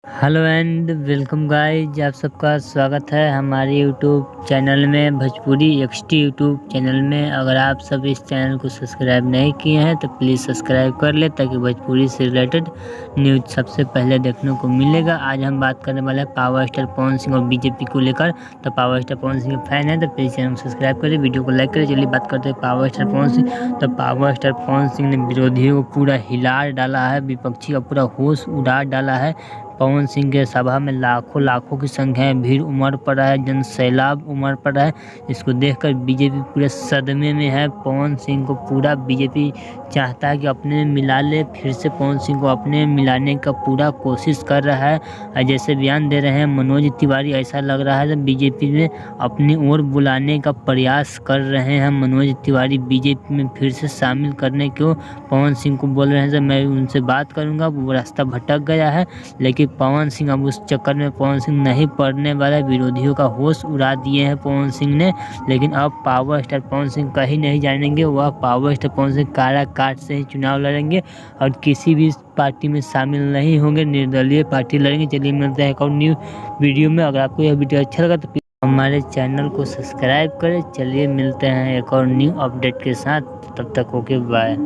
Hello and welcome guys, आप सबका स्वागत है हमारे यूट्यूब चैनल में, भोजपुरी एक्सटी यूट्यूब चैनल में। अगर आप सब इस चैनल को सब्सक्राइब नहीं किए हैं तो प्लीज़ सब्सक्राइब कर ले ताकि भोजपुरी से रिलेटेड न्यूज़ सबसे पहले देखने को मिलेगा। आज हम बात करने वाले हैं पावर स्टार पवन सिंह और बीजेपी को लेकर। तो पावर स्टार पवन सिंह के फैन है तो प्लीज़ चैनल को सब्सक्राइब करें, वीडियो को लाइक करें। चलिए बात करते हैं पावर स्टार पवन सिंह। तो पावर स्टार पवन सिंह ने विरोधियों को पूरा हिला डाला है, विपक्षी का पूरा होश उड़ा डाला है। पवन सिंह के सभा में लाखों की संख्या में भीड़ उमड़ पड़ा है, जन सैलाब उमड़ पड़ा है। इसको देखकर बीजेपी पूरे सदमे में है। पवन सिंह को पूरा बीजेपी चाहता है कि अपने में मिला ले, फिर से पवन सिंह को अपने में मिलाने का पूरा कोशिश कर रहा है। और जैसे बयान दे रहे हैं मनोज तिवारी, ऐसा लग रहा है बीजेपी में अपनी ओर बुलाने का प्रयास कर रहे हैं। मनोज तिवारी बीजेपी में फिर से शामिल करने को पवन सिंह को बोल रहे हैं। मैं उनसे बात करूँगा, वो रास्ता भटक गया है। लेकिन पवन सिंह अब उस चक्कर में पवन सिंह नहीं पड़ने वाला। विरोधियों का होश उड़ा दिए हैं पवन सिंह ने। लेकिन अब पावर स्टार पवन सिंह कहीं नहीं जानेंगे, वह पावर स्टार पवन सिंह काराकाट से ही चुनाव लड़ेंगे और किसी भी पार्टी में शामिल नहीं होंगे, निर्दलीय पार्टी लड़ेंगे। चलिए मिलते हैं एक और न्यू वीडियो में। अगर आपको यह वीडियो अच्छा लगा तो हमारे चैनल को सब्सक्राइब करें। चलिए मिलते हैं एक और न्यू अपडेट के साथ, तब तक ओके बाय।